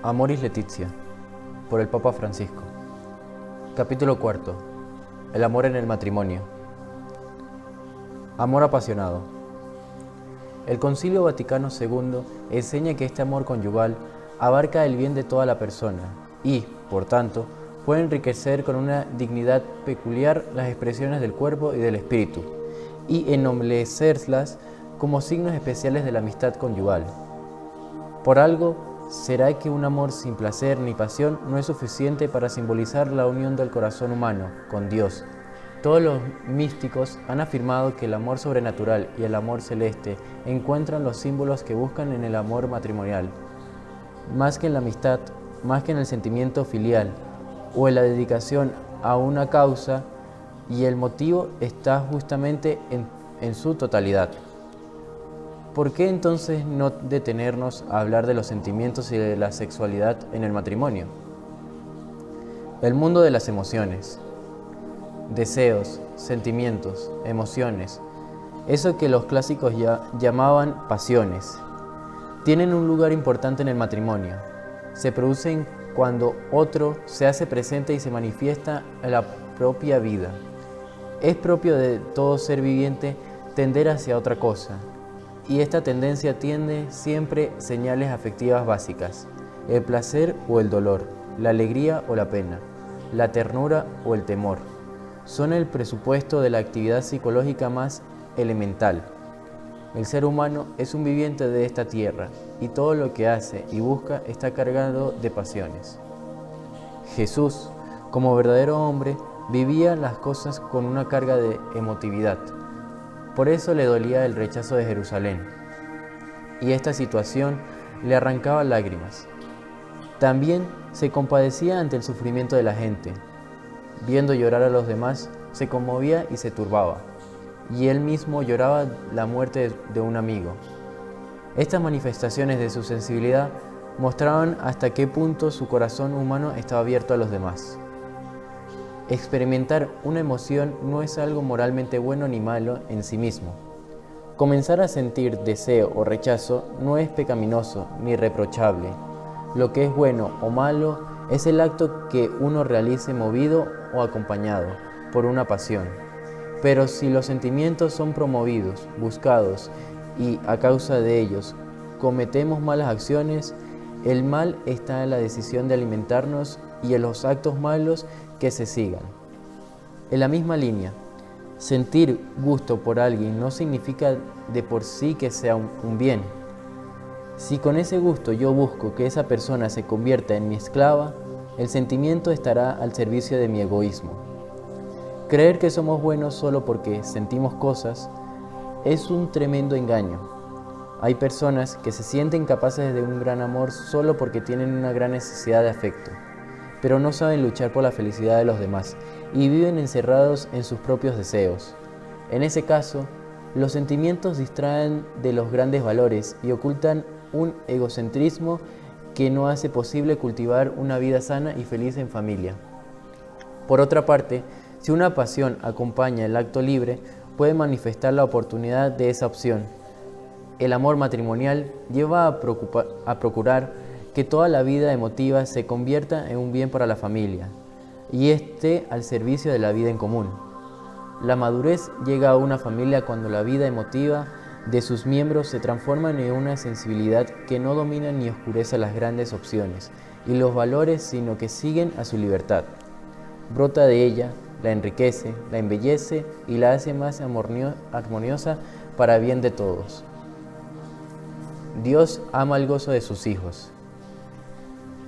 Amoris Laetitia, por el Papa Francisco. Capítulo 4. El amor en el matrimonio. Amor apasionado. El Concilio Vaticano II enseña que este amor conyugal abarca el bien de toda la persona y, por tanto, puede enriquecer con una dignidad peculiar las expresiones del cuerpo y del espíritu, y ennoblecerlas como signos especiales de la amistad conyugal. Por algo, será que un amor sin placer ni pasión no es suficiente para simbolizar la unión del corazón humano con Dios. Todos los místicos han afirmado que el amor sobrenatural y el amor celeste encuentran los símbolos que buscan en el amor matrimonial, más que en la amistad, más que en el sentimiento filial o en la dedicación a una causa, y el motivo está justamente en su totalidad. ¿Por qué entonces no detenernos a hablar de los sentimientos y de la sexualidad en el matrimonio? El mundo de las emociones, deseos, sentimientos, emociones, eso que los clásicos llamaban pasiones, tienen un lugar importante en el matrimonio. Se producen cuando otro se hace presente y se manifiesta en la propia vida. Es propio de todo ser viviente tender hacia otra cosa, y esta tendencia tiene siempre señales afectivas básicas: el placer o el dolor, la alegría o la pena, la ternura o el temor. Son el presupuesto de la actividad psicológica más elemental. El ser humano es un viviente de esta tierra, y todo lo que hace y busca está cargado de pasiones. Jesús, como verdadero hombre, vivía las cosas con una carga de emotividad. Por eso le dolía el rechazo de Jerusalén, y esta situación le arrancaba lágrimas. También se compadecía ante el sufrimiento de la gente. Viendo llorar a los demás, se conmovía y se turbaba, y él mismo lloraba la muerte de un amigo. Estas manifestaciones de su sensibilidad mostraban hasta qué punto su corazón humano estaba abierto a los demás. Experimentar una emoción no es algo moralmente bueno ni malo en sí mismo. Comenzar a sentir deseo o rechazo no es pecaminoso ni reprochable. Lo que es bueno o malo es el acto que uno realice movido o acompañado por una pasión. Pero si los sentimientos son promovidos, buscados y a causa de ellos cometemos malas acciones, el mal está en la decisión de alimentarnos y en los actos malos que se sigan. En la misma línea, sentir gusto por alguien no significa de por sí que sea un bien. Si con ese gusto yo busco que esa persona se convierta en mi esclava, el sentimiento estará al servicio de mi egoísmo. Creer que somos buenos solo porque sentimos cosas es un tremendo engaño. Hay personas que se sienten capaces de un gran amor solo porque tienen una gran necesidad de afecto, pero no saben luchar por la felicidad de los demás y viven encerrados en sus propios deseos. En ese caso, los sentimientos distraen de los grandes valores y ocultan un egocentrismo que no hace posible cultivar una vida sana y feliz en familia. Por otra parte, si una pasión acompaña el acto libre, puede manifestar la oportunidad de esa opción. El amor matrimonial lleva a procurar que toda la vida emotiva se convierta en un bien para la familia y esté al servicio de la vida en común. La madurez llega a una familia cuando la vida emotiva de sus miembros se transforma en una sensibilidad que no domina ni oscurece las grandes opciones y los valores, sino que siguen a su libertad. Brota de ella, la enriquece, la embellece y la hace más armoniosa para bien de todos. Dios ama el gozo de sus hijos.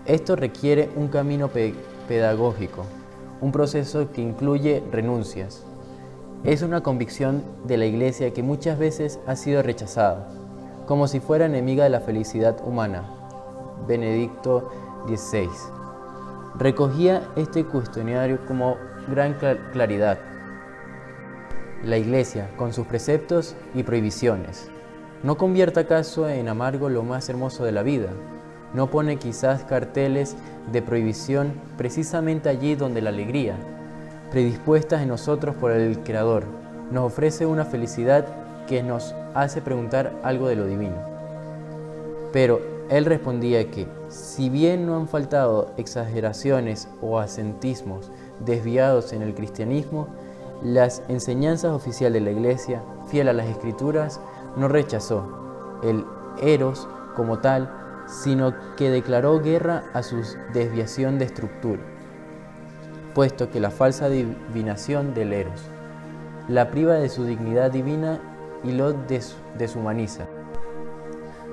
Esto requiere un camino pedagógico, un proceso que incluye renuncias. Es una convicción de la Iglesia que muchas veces ha sido rechazada, como si fuera enemiga de la felicidad humana. Benedicto XVI recogía este cuestionario como gran claridad. La Iglesia, con sus preceptos y prohibiciones, ¿no convierte acaso en amargo lo más hermoso de la vida? ¿No pone quizás carteles de prohibición precisamente allí donde la alegría, predispuestas en nosotros por el Creador, nos ofrece una felicidad que nos hace preguntar algo de lo divino? Pero Él respondía que, si bien no han faltado exageraciones o acentismos desviados en el cristianismo, las enseñanzas oficiales de la Iglesia, fiel a las Escrituras, no rechazó el eros como tal, sino que declaró guerra a su desviación de estructura, puesto que la falsa adivinación del eros la priva de su dignidad divina y lo deshumaniza.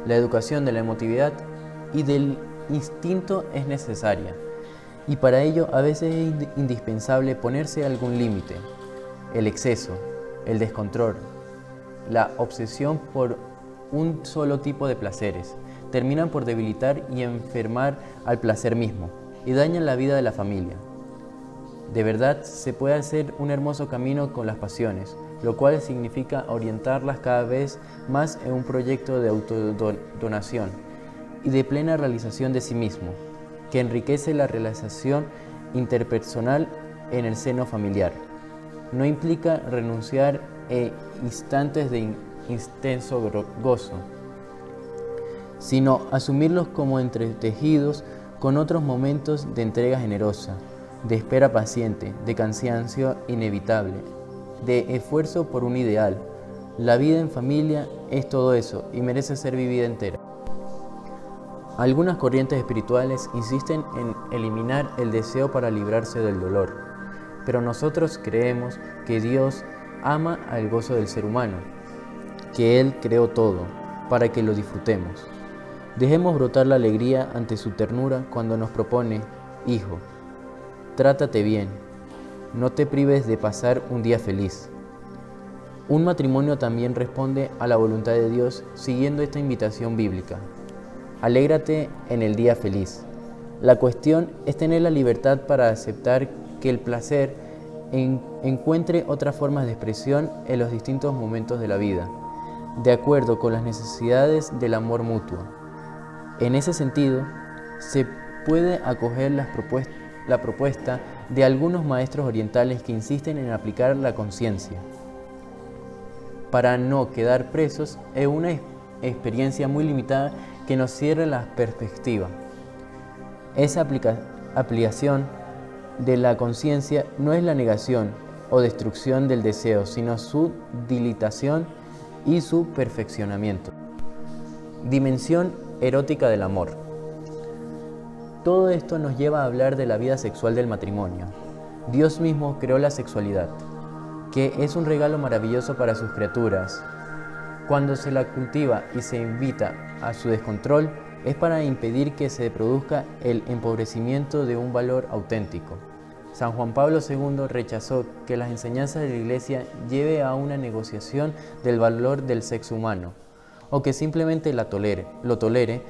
La educación de la emotividad y del instinto es necesaria, y para ello a veces es indispensable ponerse algún límite. El exceso, el descontrol, la obsesión por un solo tipo de placeres, terminan por debilitar y enfermar al placer mismo, y dañan la vida de la familia. De verdad, se puede hacer un hermoso camino con las pasiones, lo cual significa orientarlas cada vez más en un proyecto de autodonación y de plena realización de sí mismo, que enriquece la realización interpersonal en el seno familiar. No implica renunciar a instantes de intenso gozo, sino asumirlos como entretejidos con otros momentos de entrega generosa, de espera paciente, de cansancio inevitable, de esfuerzo por un ideal. La vida en familia es todo eso y merece ser vivida entera. Algunas corrientes espirituales insisten en eliminar el deseo para librarse del dolor, pero nosotros creemos que Dios ama al gozo del ser humano, que Él creó todo para que lo disfrutemos. Dejemos brotar la alegría ante su ternura cuando nos propone: hijo, trátate bien, no te prives de pasar un día feliz. Un matrimonio también responde a la voluntad de Dios siguiendo esta invitación bíblica. Alégrate en el día feliz. La cuestión es tener la libertad para aceptar que el placer encuentre otras formas de expresión en los distintos momentos de la vida, de acuerdo con las necesidades del amor mutuo. En ese sentido, se puede acoger la propuesta de algunos maestros orientales que insisten en aplicar la conciencia para no quedar presos en una experiencia muy limitada que nos cierre la perspectiva. Esa aplicación de la conciencia no es la negación o destrucción del deseo, sino su dilatación y su perfeccionamiento. Dimensión erótica del amor. Todo esto nos lleva a hablar de la vida sexual del matrimonio. Dios mismo creó la sexualidad, que es un regalo maravilloso para sus criaturas. Cuando se la cultiva y se invita a su descontrol, es para impedir que se produzca el empobrecimiento de un valor auténtico. San Juan Pablo II rechazó que las enseñanzas de la Iglesia lleve a una negociación del valor del sexo humano, o que simplemente lo tolere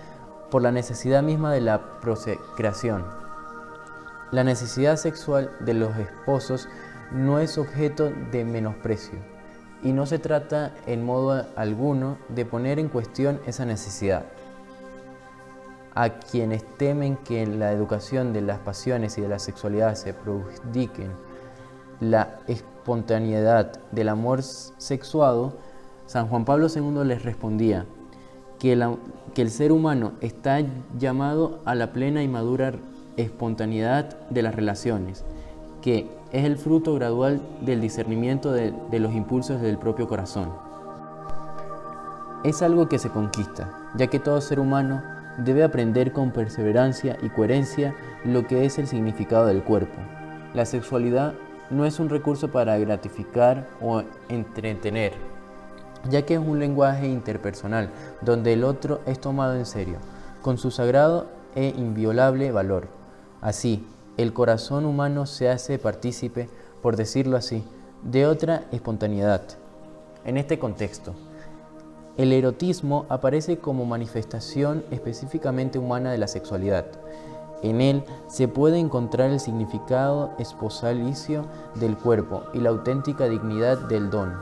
por la necesidad misma de la procreación. La necesidad sexual de los esposos no es objeto de menosprecio, y no se trata en modo alguno de poner en cuestión esa necesidad. A quienes temen que en la educación de las pasiones y de la sexualidad se perjudiquen la espontaneidad del amor sexuado, San Juan Pablo II les respondía que el ser humano está llamado a la plena y madura espontaneidad de las relaciones, que es el fruto gradual del discernimiento de los impulsos del propio corazón. Es algo que se conquista, ya que todo ser humano debe aprender con perseverancia y coherencia lo que es el significado del cuerpo. La sexualidad no es un recurso para gratificar o entretener, ya que es un lenguaje interpersonal, donde el otro es tomado en serio, con su sagrado e inviolable valor. Así, el corazón humano se hace partícipe, por decirlo así, de otra espontaneidad. En este contexto, el erotismo aparece como manifestación específicamente humana de la sexualidad. En él se puede encontrar el significado esposalicio del cuerpo y la auténtica dignidad del don.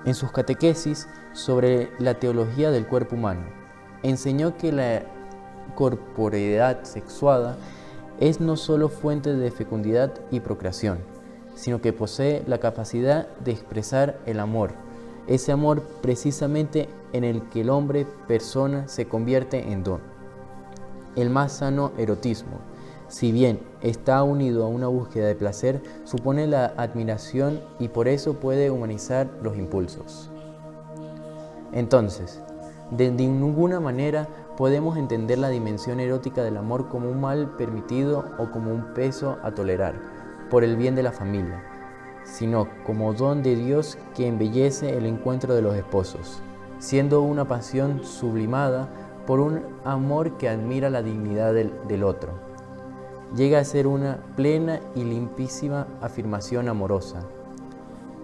En sus catequesis sobre la teología del cuerpo humano, enseñó que la corporeidad sexuada es no solo fuente de fecundidad y procreación, sino que posee la capacidad de expresar el amor ese amor precisamente en el que el hombre persona se convierte en don. El más sano erotismo, si bien está unido a una búsqueda de placer, supone la admiración y por eso puede humanizar los impulsos. Entonces, de ninguna manera podemos entender la dimensión erótica del amor como un mal permitido o como un peso a tolerar por el bien de la familia, sino como don de Dios que embellece el encuentro de los esposos, siendo una pasión sublimada por un amor que admira la dignidad del otro. Llega a ser una plena y limpísima afirmación amorosa,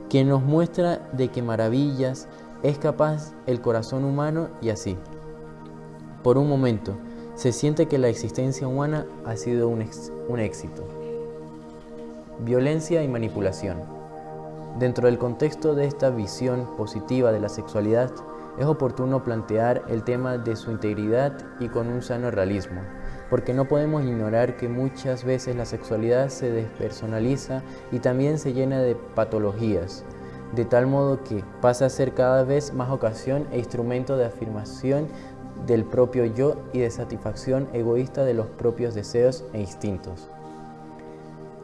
que nos muestra de qué maravillas es capaz el corazón humano y así, por un momento, se siente que la existencia humana ha sido un éxito. Violencia y manipulación. Dentro del contexto de esta visión positiva de la sexualidad, es oportuno plantear el tema de su integridad y con un sano realismo, porque no podemos ignorar que muchas veces la sexualidad se despersonaliza y también se llena de patologías, de tal modo que pasa a ser cada vez más ocasión e instrumento de afirmación del propio yo y de satisfacción egoísta de los propios deseos e instintos.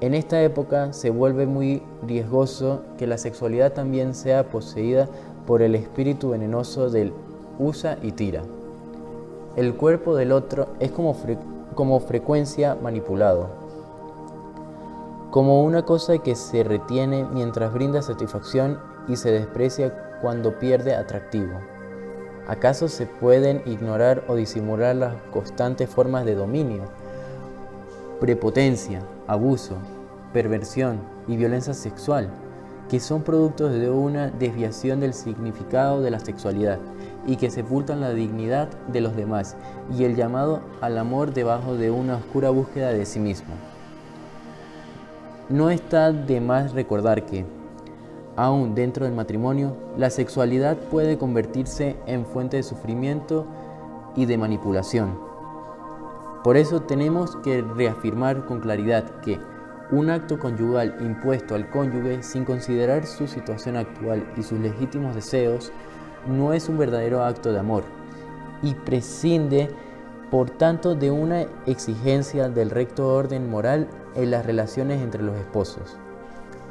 En esta época se vuelve muy riesgoso que la sexualidad también sea poseída por el espíritu venenoso del usa y tira. El cuerpo del otro es como frecuencia manipulado, como una cosa que se retiene mientras brinda satisfacción y se desprecia cuando pierde atractivo. ¿Acaso se pueden ignorar o disimular las constantes formas de dominio, prepotencia, abuso, perversión y violencia sexual, que son productos de una desviación del significado de la sexualidad y que sepultan la dignidad de los demás y el llamado al amor debajo de una oscura búsqueda de sí mismo? No está de más recordar que, aún dentro del matrimonio, la sexualidad puede convertirse en fuente de sufrimiento y de manipulación. Por eso tenemos que reafirmar con claridad que un acto conyugal impuesto al cónyuge sin considerar su situación actual y sus legítimos deseos no es un verdadero acto de amor y prescinde, por tanto, de una exigencia del recto orden moral en las relaciones entre los esposos.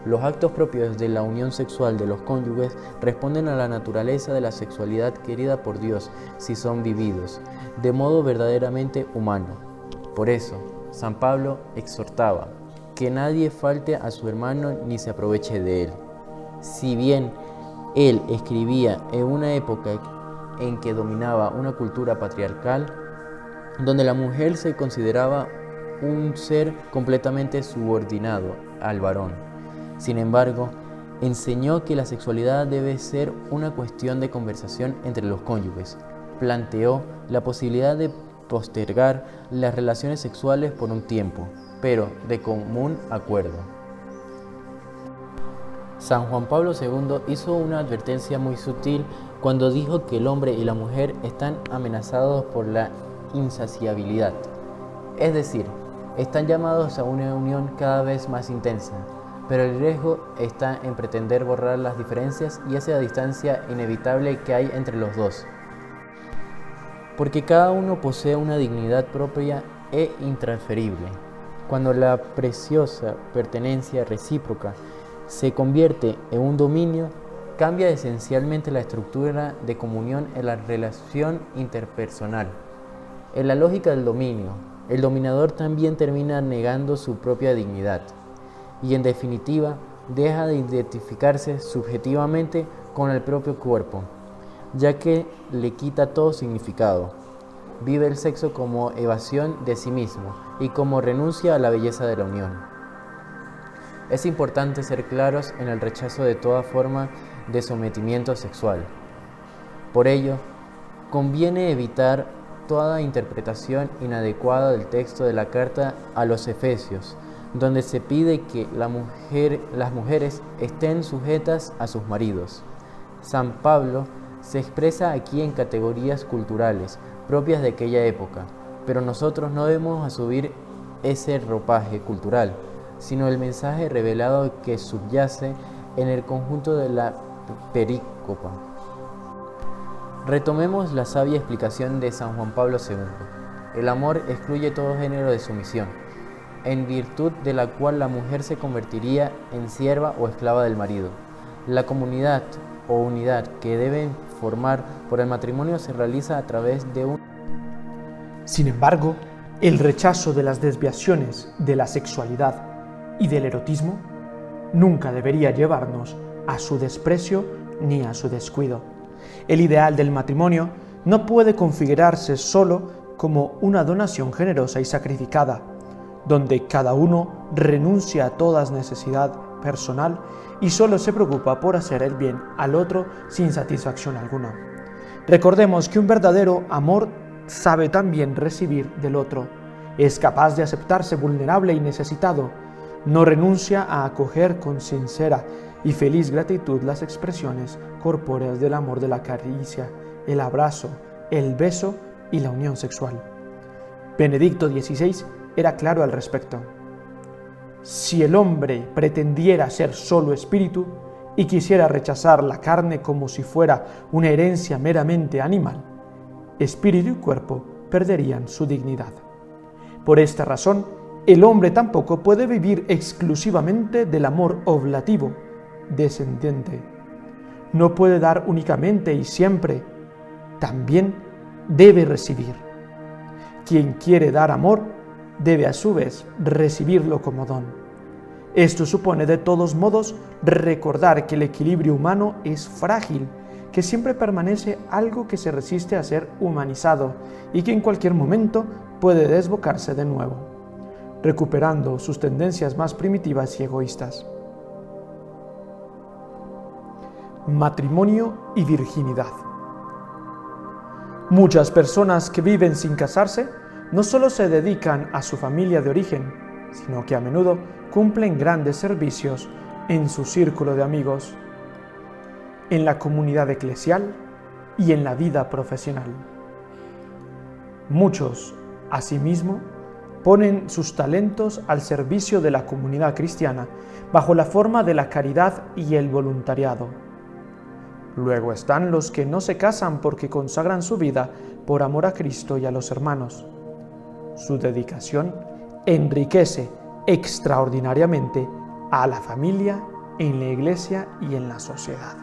Los actos propios de la unión sexual de los cónyuges responden a la naturaleza de la sexualidad querida por Dios si son vividos de modo verdaderamente humano. Por eso, San Pablo exhortaba que nadie falte a su hermano ni se aproveche de él. Si bien él escribía en una época en que dominaba una cultura patriarcal, donde la mujer se consideraba un ser completamente subordinado al varón. Sin embargo, enseñó que la sexualidad debe ser una cuestión de conversación entre los cónyuges. Planteó la posibilidad de postergar las relaciones sexuales por un tiempo, pero de común acuerdo. San Juan Pablo II hizo una advertencia muy sutil cuando dijo que el hombre y la mujer están amenazados por la insaciabilidad, es decir, están llamados a una unión cada vez más intensa, pero el riesgo está en pretender borrar las diferencias y esa distancia inevitable que hay entre los dos, porque cada uno posee una dignidad propia e intransferible. Cuando la preciosa pertenencia recíproca se convierte en un dominio, cambia esencialmente la estructura de comunión en la relación interpersonal. En la lógica del dominio, el dominador también termina negando su propia dignidad y, en definitiva, deja de identificarse subjetivamente con el propio cuerpo, ya que le quita todo significado. Vive el sexo como evasión de sí mismo y como renuncia a la belleza de la unión. Es importante ser claros en el rechazo de toda forma de sometimiento sexual. Por ello, conviene evitar toda interpretación inadecuada del texto de la carta a los Efesios, donde se pide que las mujeres estén sujetas a sus maridos. San Pablo se expresa aquí en categorías culturales propias de aquella época, pero nosotros no debemos asumir ese ropaje cultural, sino el mensaje revelado que subyace en el conjunto de la copa. Retomemos la sabia explicación de San Juan Pablo II. El amor excluye todo género de sumisión, en virtud de la cual la mujer se convertiría en sierva o esclava del marido. La comunidad o unidad que deben formar por el matrimonio se realiza a través de un... Sin embargo, el rechazo de las desviaciones de la sexualidad y del erotismo nunca debería llevarnos a su desprecio ni a su descuido. El ideal del matrimonio no puede configurarse solo como una donación generosa y sacrificada, donde cada uno renuncia a toda necesidad personal y solo se preocupa por hacer el bien al otro sin satisfacción alguna. Recordemos que un verdadero amor sabe también recibir del otro, es capaz de aceptarse vulnerable y necesitado, no renuncia a acoger con sincera y feliz gratitud las expresiones corpóreas del amor, de la caricia, el abrazo, el beso y la unión sexual. Benedicto XVI era claro al respecto. Si el hombre pretendiera ser solo espíritu y quisiera rechazar la carne como si fuera una herencia meramente animal, espíritu y cuerpo perderían su dignidad. Por esta razón, el hombre tampoco puede vivir exclusivamente del amor oblativo, descendiente. No puede dar únicamente y siempre, también debe recibir. Quien quiere dar amor debe a su vez recibirlo como don. Esto supone de todos modos recordar que el equilibrio humano es frágil, que siempre permanece algo que se resiste a ser humanizado y que en cualquier momento puede desbocarse de nuevo, recuperando sus tendencias más primitivas y egoístas. Matrimonio y virginidad. Muchas personas que viven sin casarse no solo se dedican a su familia de origen, sino que a menudo cumplen grandes servicios en su círculo de amigos, en la comunidad eclesial y en la vida profesional. Muchos, asimismo, ponen sus talentos al servicio de la comunidad cristiana bajo la forma de la caridad y el voluntariado. Luego están los que no se casan porque consagran su vida por amor a Cristo y a los hermanos. Su dedicación enriquece extraordinariamente a la familia, en la iglesia y en la sociedad.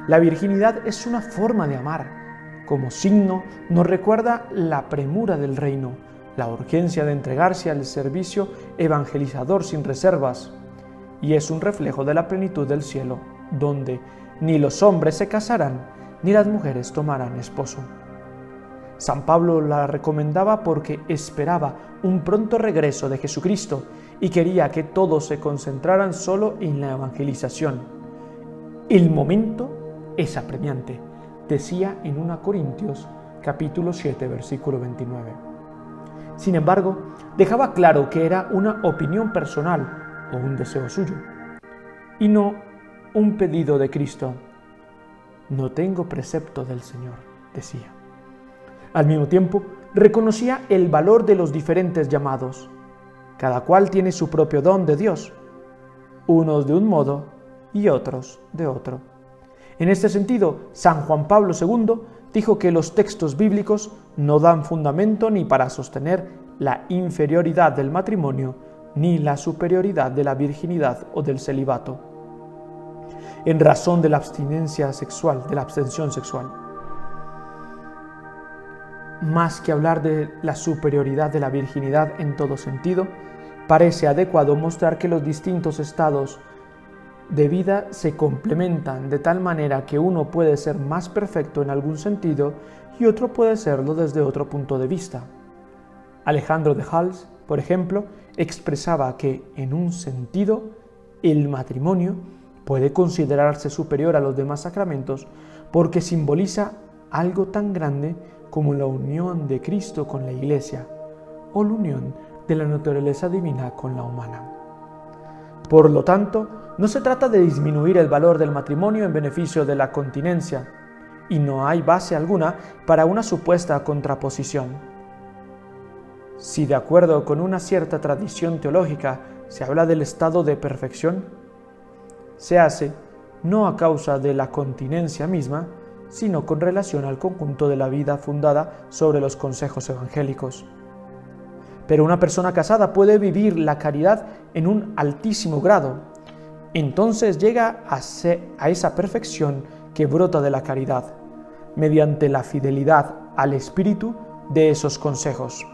La virginidad es una forma de amar. Como signo nos recuerda la premura del reino, la urgencia de entregarse al servicio evangelizador sin reservas, y es un reflejo de la plenitud del cielo, donde ni los hombres se casarán, ni las mujeres tomarán esposo. San Pablo la recomendaba porque esperaba un pronto regreso de Jesucristo y quería que todos se concentraran solo en la evangelización. El momento es apremiante, decía en 1 Corintios capítulo 7, versículo 29. Sin embargo, dejaba claro que era una opinión personal o un deseo suyo, y no un pedido de Cristo. No tengo precepto del Señor, decía. Al mismo tiempo, reconocía el valor de los diferentes llamados. Cada cual tiene su propio don de Dios, unos de un modo y otros de otro. En este sentido, San Juan Pablo II dijo que los textos bíblicos no dan fundamento ni para sostener la inferioridad del matrimonio ni la superioridad de la virginidad o del celibato, en razón de la abstinencia sexual, de la abstención sexual. Más que hablar de la superioridad de la virginidad en todo sentido, parece adecuado mostrar que los distintos estados de vida se complementan de tal manera que uno puede ser más perfecto en algún sentido y otro puede serlo desde otro punto de vista. Alejandro de Hals, por ejemplo, expresaba que, en un sentido, el matrimonio puede considerarse superior a los demás sacramentos porque simboliza algo tan grande como la unión de Cristo con la Iglesia o la unión de la naturaleza divina con la humana. Por lo tanto, no se trata de disminuir el valor del matrimonio en beneficio de la continencia, y no hay base alguna para una supuesta contraposición. Si de acuerdo con una cierta tradición teológica se habla del estado de perfección, se hace no a causa de la continencia misma, sino con relación al conjunto de la vida fundada sobre los consejos evangélicos. Pero una persona casada puede vivir la caridad en un altísimo grado. Entonces llega a esa perfección que brota de la caridad, mediante la fidelidad al espíritu de esos consejos.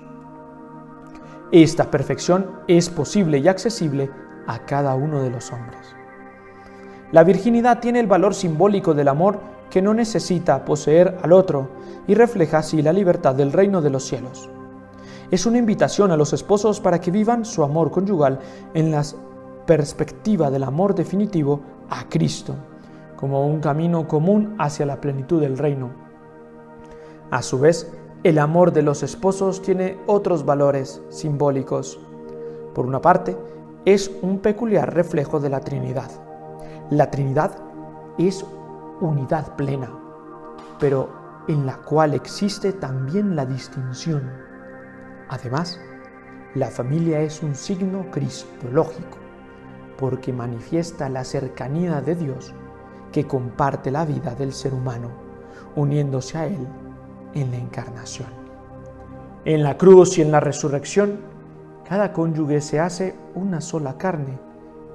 Esta perfección es posible y accesible a cada uno de los hombres. La virginidad tiene el valor simbólico del amor que no necesita poseer al otro y refleja así la libertad del reino de los cielos. Es una invitación a los esposos para que vivan su amor conyugal en la perspectiva del amor definitivo a Cristo, como un camino común hacia la plenitud del reino. A su vez, el amor de los esposos tiene otros valores simbólicos. Por una parte, es un peculiar reflejo de la Trinidad. La Trinidad es unidad plena, pero en la cual existe también la distinción. Además, la familia es un signo cristológico, porque manifiesta la cercanía de Dios que comparte la vida del ser humano, uniéndose a Él en la encarnación. En la cruz y en la resurrección, cada cónyuge se hace una sola carne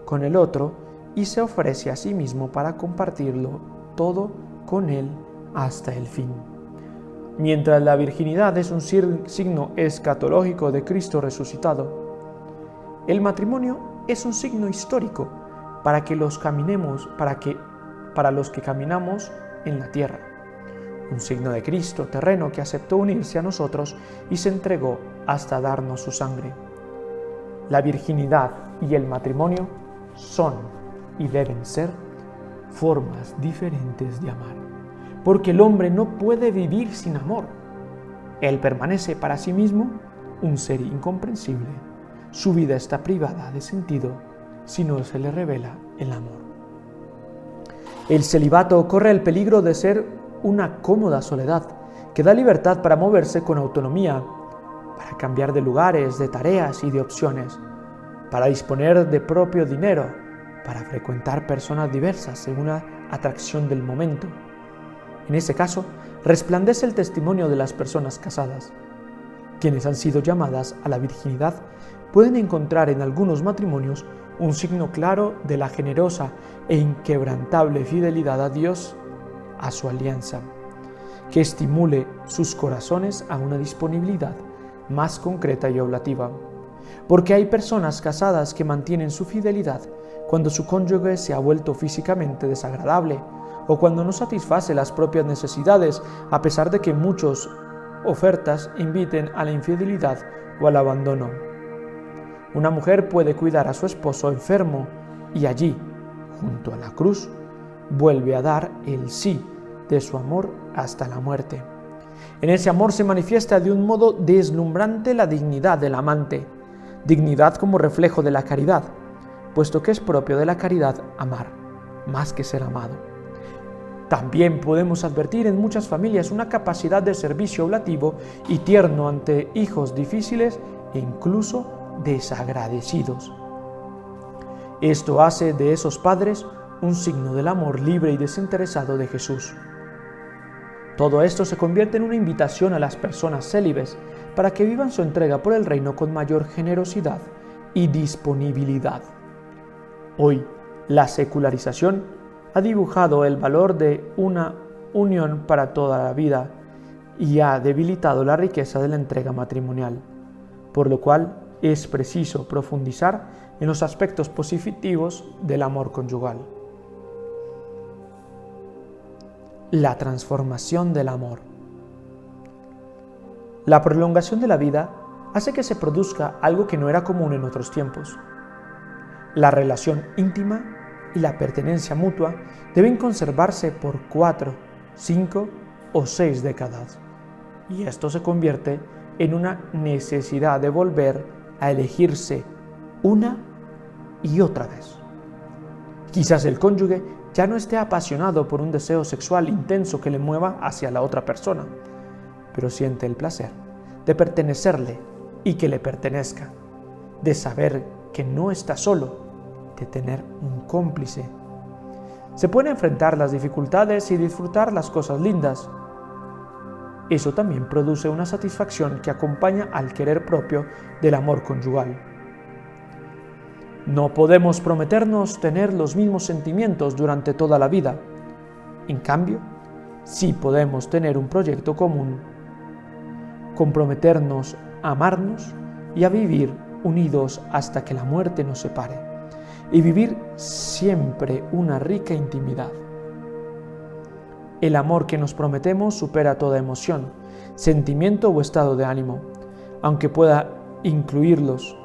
con el otro y se ofrece a sí mismo para compartirlo todo con Él hasta el fin. Mientras la virginidad es un signo escatológico de Cristo resucitado, el matrimonio es un signo histórico para los que caminamos en la tierra. Un signo de Cristo terreno que aceptó unirse a nosotros y se entregó hasta darnos su sangre. La virginidad y el matrimonio son y deben ser formas diferentes de amar, porque el hombre no puede vivir sin amor. Él permanece para sí mismo un ser incomprensible. Su vida está privada de sentido si no se le revela el amor. El celibato corre el peligro de ser una cómoda soledad que da libertad para moverse con autonomía, para cambiar de lugares, de tareas y de opciones, para disponer de propio dinero, para frecuentar personas diversas según la atracción del momento. En ese caso, resplandece el testimonio de las personas casadas. Quienes han sido llamadas a la virginidad pueden encontrar en algunos matrimonios un signo claro de la generosa e inquebrantable fidelidad a Dios, a su alianza, que estimule sus corazones a una disponibilidad más concreta y oblativa. Porque hay personas casadas que mantienen su fidelidad cuando su cónyuge se ha vuelto físicamente desagradable o cuando no satisface las propias necesidades, a pesar de que muchas ofertas inviten a la infidelidad o al abandono. Una mujer puede cuidar a su esposo enfermo y allí, junto a la cruz, vuelve a dar el sí de su amor hasta la muerte. En ese amor se manifiesta de un modo deslumbrante la dignidad del amante, dignidad como reflejo de la caridad, puesto que es propio de la caridad amar, más que ser amado. También podemos advertir en muchas familias una capacidad de servicio oblativo y tierno ante hijos difíciles e incluso desagradecidos. Esto hace de esos padres un signo del amor libre y desinteresado de Jesús. Todo esto se convierte en una invitación a las personas célibes para que vivan su entrega por el reino con mayor generosidad y disponibilidad. Hoy, la secularización ha dibujado el valor de una unión para toda la vida y ha debilitado la riqueza de la entrega matrimonial, por lo cual es preciso profundizar en los aspectos positivos del amor conyugal. La transformación del amor. La prolongación de la vida hace que se produzca algo que no era común en otros tiempos. La relación íntima y la pertenencia mutua deben conservarse por 4, 5 o 6 décadas, y esto se convierte en una necesidad de volver a elegirse una y otra vez. Quizás el cónyuge ya no esté apasionado por un deseo sexual intenso que le mueva hacia la otra persona, pero siente el placer de pertenecerle y que le pertenezca, de saber que no está solo, de tener un cómplice. Se pueden enfrentar las dificultades y disfrutar las cosas lindas. Eso también produce una satisfacción que acompaña al querer propio del amor conyugal. No podemos prometernos tener los mismos sentimientos durante toda la vida. En cambio, sí podemos tener un proyecto común, comprometernos a amarnos y a vivir unidos hasta que la muerte nos separe, y vivir siempre una rica intimidad. El amor que nos prometemos supera toda emoción, sentimiento o estado de ánimo, aunque pueda incluirlos.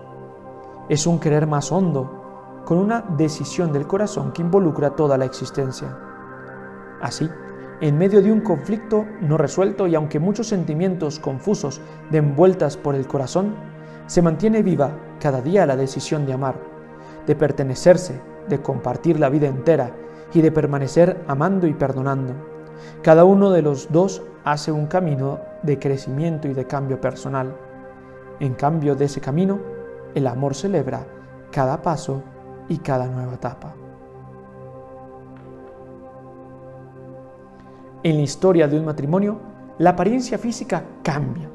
Es un querer más hondo, con una decisión del corazón que involucra toda la existencia. Así, en medio de un conflicto no resuelto y aunque muchos sentimientos confusos den vueltas por el corazón, se mantiene viva cada día la decisión de amar, de pertenecerse, de compartir la vida entera y de permanecer amando y perdonando. Cada uno de los dos hace un camino de crecimiento y de cambio personal. En cambio de ese camino, el amor celebra cada paso y cada nueva etapa. En la historia de un matrimonio, la apariencia física cambia,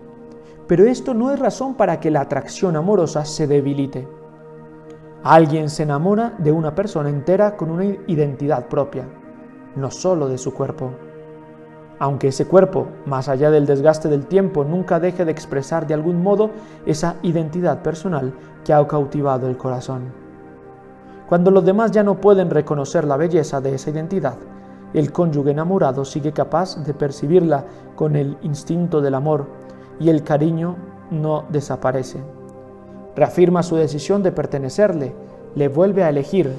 pero esto no es razón para que la atracción amorosa se debilite. Alguien se enamora de una persona entera con una identidad propia, no solo de su cuerpo. Aunque ese cuerpo, más allá del desgaste del tiempo, nunca deje de expresar de algún modo esa identidad personal que ha cautivado el corazón. Cuando los demás ya no pueden reconocer la belleza de esa identidad, el cónyuge enamorado sigue capaz de percibirla con el instinto del amor y el cariño no desaparece. Reafirma su decisión de pertenecerle, le vuelve a elegir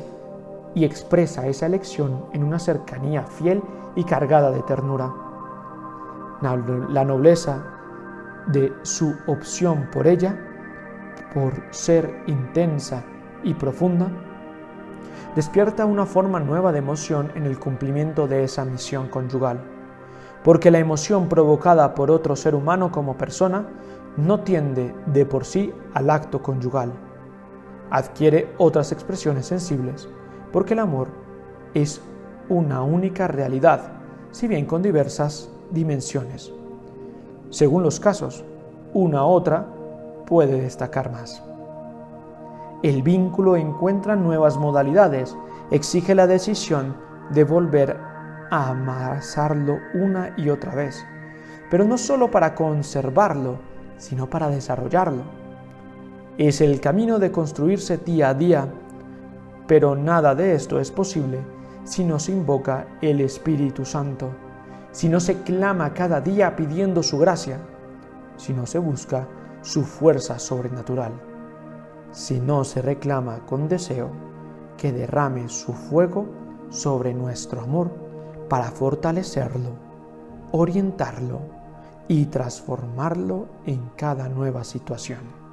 y expresa esa elección en una cercanía fiel y cargada de ternura. La nobleza de su opción por ella, por ser intensa y profunda, despierta una forma nueva de emoción en el cumplimiento de esa misión conyugal, porque la emoción provocada por otro ser humano como persona no tiende de por sí al acto conyugal. Adquiere otras expresiones sensibles, porque el amor es una única realidad, si bien con diversas dimensiones. Según los casos, una otra puede destacar más. El vínculo encuentra nuevas modalidades, exige la decisión de volver a amasarlo una y otra vez, pero no solo para conservarlo, sino para desarrollarlo. Es el camino de construirse día a día, pero nada de esto es posible si no se invoca el Espíritu Santo, si no se clama cada día pidiendo su gracia, si no se busca su fuerza sobrenatural, si no se reclama con deseo que derrame su fuego sobre nuestro amor para fortalecerlo, orientarlo y transformarlo en cada nueva situación.